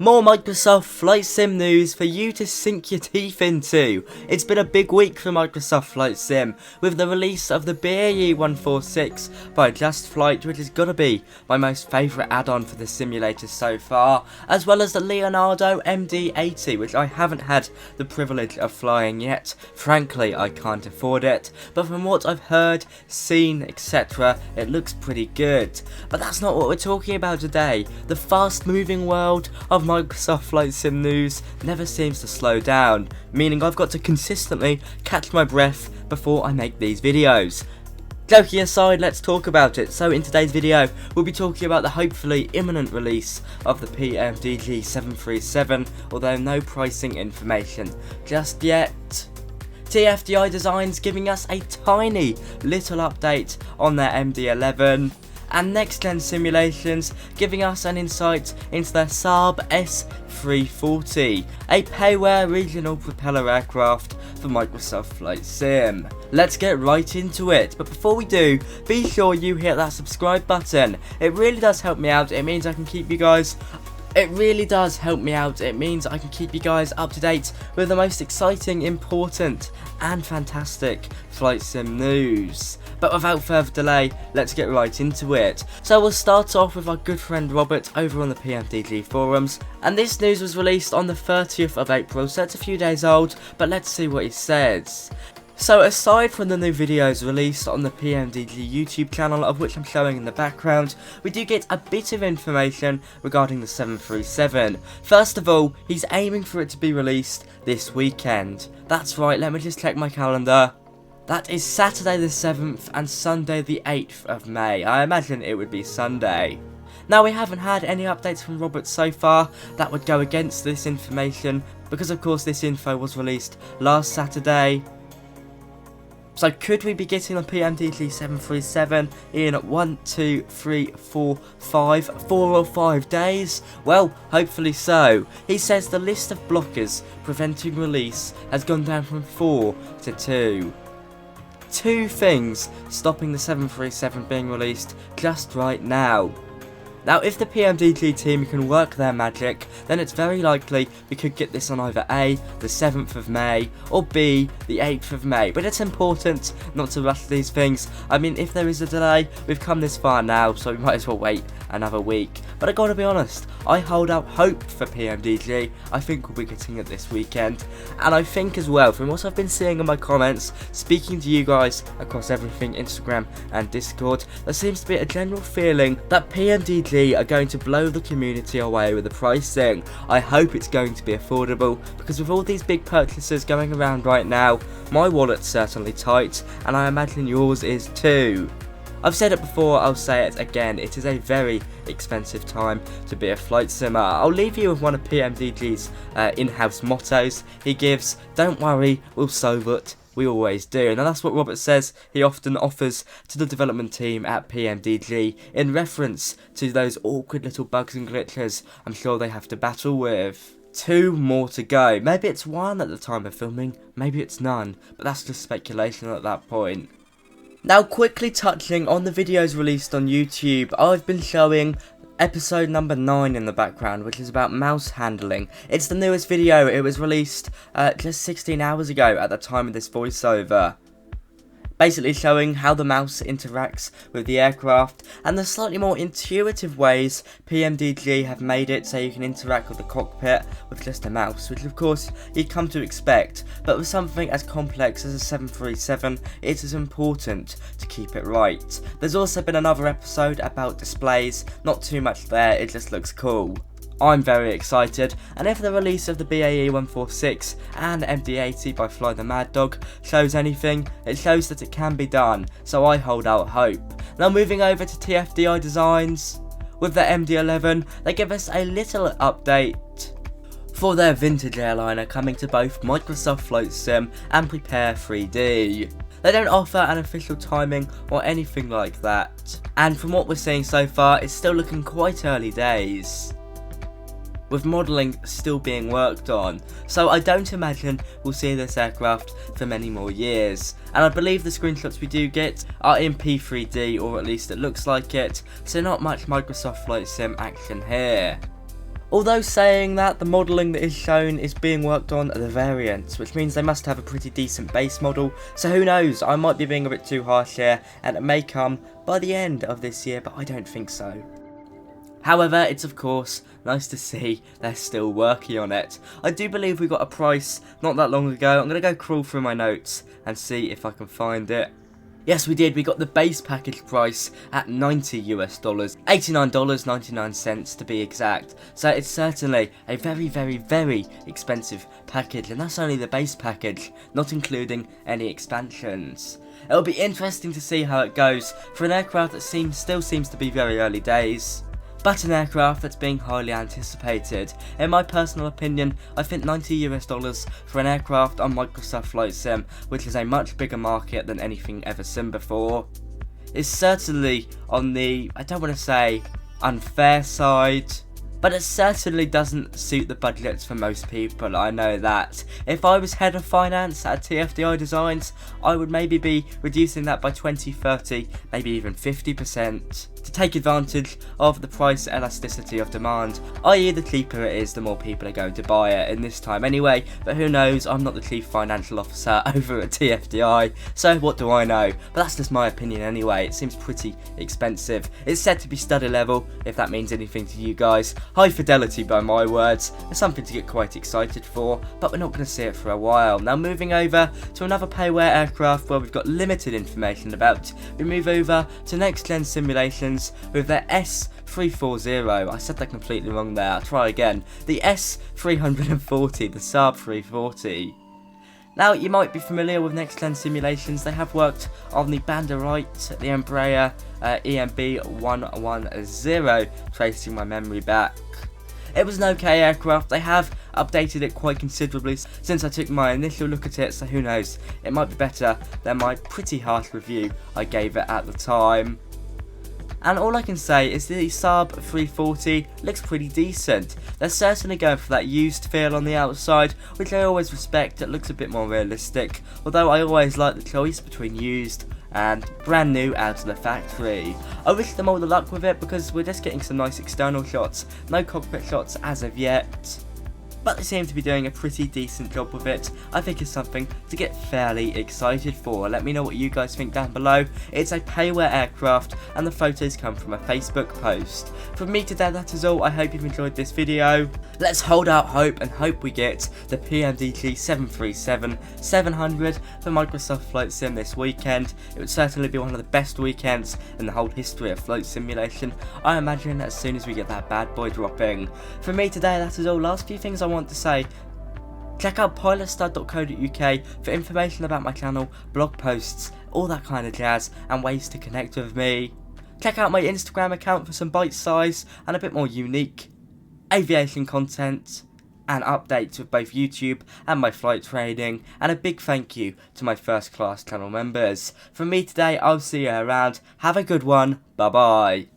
More Microsoft Flight Sim news for you to sink your teeth into. It's been a big week for Microsoft Flight Sim, with the release of the BAE 146 by Just Flight, which is gonna be my most favourite add-on for the simulator so far, as well as the Leonardo MD-80, which I haven't had the privilege of flying yet. Frankly, I can't afford it, but from what I've heard, seen, etc., it looks pretty good. But that's not what we're talking about today. The fast-moving world of Microsoft Flight Sim news never seems to slow down, meaning I've got to consistently catch my breath before I make these videos. Joking aside, let's talk about it. So in today's video, we'll be talking about the hopefully imminent release of the PMDG 737, although no pricing information just yet. TFDI Designs giving us a tiny little update on their MD-11. And NextGen Simulations giving us an insight into their Saab S340, a payware regional propeller aircraft for Microsoft Flight Sim. Let's get right into it, but before we do, be sure you hit that subscribe button. It really does help me out. It means I can keep you guys It really does help me out. It means I can keep you guys up to date with the most exciting, important and fantastic Flight Sim news. But without further delay, let's get right into it. So we'll start off with our good friend Robert over on the PMDG forums, and this news was released on the 30th of April, so it's a few days old, but let's see what he says. So aside from the new videos released on the PMDG YouTube channel, of which I'm showing in the background, we do get a bit of information regarding the 737. First of all, he's aiming for it to be released this weekend. That's right, let me just check my calendar. That is Saturday the 7th and Sunday the 8th of May. I imagine it would be Sunday. Now, we haven't had any updates from Robert so far that would go against this information, because of course this info was released last Saturday. So could we be getting the PMDG 737 in 4 or 5 days? Well, hopefully so. He says the list of blockers preventing release has gone down from 4 to 2. 2 things stopping the 737 being released just right now. Now, if the PMDG team can work their magic, then it's very likely we could get this on either A, the 7th of May, or B, the 8th of May. But it's important not to rush these things. I mean, if there is a delay, we've come this far now, so we might as well wait another week. But I gotta be honest, I hold out hope for PMDG. I think we'll be getting it this weekend. And I think as well, from what I've been seeing in my comments, speaking to you guys across everything, Instagram and Discord, there seems to be a general feeling that PMDG are going to blow the community away with the pricing. I hope it's going to be affordable, because with all these big purchases going around right now, my wallet's certainly tight, and I imagine yours is too. I've said it before, I'll say it again, it is a very expensive time to be a flight simmer. I'll leave you with one of PMDG's in-house mottos. He gives, "Don't worry, we'll solve it. We always do." And that's what Robert says he often offers to the development team at PMDG in reference to those awkward little bugs and glitches I'm sure they have to battle with. 2 more to go. Maybe it's 1 at the time of filming, maybe it's none, but that's just speculation at that point. Now, quickly touching on the videos released on YouTube, I've been showing episode number 9 in the background, which is about mouse handling. It's the newest video. It was released just 16 hours ago at the time of this voiceover. Basically showing how the mouse interacts with the aircraft and the slightly more intuitive ways PMDG have made it so you can interact with the cockpit with just a mouse, which of course you'd come to expect, but with something as complex as a 737, it is important to keep it right. There's also been another episode about displays, not too much there, it just looks cool. I'm very excited, and if the release of the BAE 146 and MD-80 by Fly the Mad Dog shows anything, it shows that it can be done, so I hold out hope. Now, moving over to TFDI Designs, with the MD-11, they give us a little update for their vintage airliner coming to both Microsoft Flight Sim and Prepare 3D. They don't offer an official timing or anything like that, and from what we're seeing so far, it's still looking quite early days, with modelling still being worked on, so I don't imagine we'll see this aircraft for many more years. And I believe the screenshots we do get are in P3D, or at least it looks like it, so not much Microsoft Flight Sim action here. Although saying that, the modelling that is shown is being worked on the variants, which means they must have a pretty decent base model, so who knows, I might be being a bit too harsh here, and it may come by the end of this year, but I don't think so. However, it's of course nice to see they're still working on it. I do believe we got a price not that long ago. I'm going to go crawl through my notes and see if I can find it. Yes, we did. We got the base package price at $90 US, $89.99 to be exact. So it's certainly a very, very, very expensive package, and that's only the base package, not including any expansions. It'll be interesting to see how it goes for an aircraft that still seems to be very early days, but an aircraft that's being highly anticipated. In my personal opinion, I think $90 US for an aircraft on Microsoft Flight Sim, which is a much bigger market than anything ever seen before, is certainly on the, I don't want to say unfair side, but it certainly doesn't suit the budgets for most people, I know that. If I was head of finance at TFDI Designs, I would maybe be reducing that by 20, 30, maybe even 50%. To take advantage of the price elasticity of demand, i.e. the cheaper it is, the more people are going to buy it in this time anyway, but who knows, I'm not the chief financial officer over at TFDI, so what do I know? But that's just my opinion anyway. It seems pretty expensive. It's said to be study level, if that means anything to you guys. High fidelity by my words. It's something to get quite excited for, but we're not going to see it for a while. Now moving over to another payware aircraft where we've got limited information about, we move over to NextGen Simulations with their S340, I said that completely wrong there, I'll try again, the S340, the Saab 340. Now you might be familiar with NextGen Simulations. They have worked on the Banderite, the Embraer EMB 110, tracing my memory back. It was an okay aircraft. They have updated it quite considerably since I took my initial look at it, so who knows, it might be better than my pretty harsh review I gave it at the time. And all I can say is the Saab 340 looks pretty decent. They're certainly going for that used feel on the outside, which I always respect. It looks a bit more realistic, although I always like the choice between used and brand new out of the factory. I wish them all the luck with it because we're just getting some nice external shots, no cockpit shots as of yet. But they seem to be doing a pretty decent job with it. I think it's something to get fairly excited for. Let me know what you guys think down below. It's a payware aircraft and the photos come from a Facebook post. From me today, that is all. I hope you've enjoyed this video. Let's hold out hope and hope we get the PMDG 737-700 for Microsoft Flight Sim this weekend. It would certainly be one of the best weekends in the whole history of flight simulation. I imagine as soon as we get that bad boy dropping. From me today, that is all. Last few things I want to say. Check out pilotstud.co.uk for information about my channel, blog posts, all that kind of jazz, and ways to connect with me. Check out my Instagram account for some bite size and a bit more unique aviation content and updates with both YouTube and my flight training, and a big thank you to my first class channel members. From me today, I'll see you around. Have a good one. Bye bye.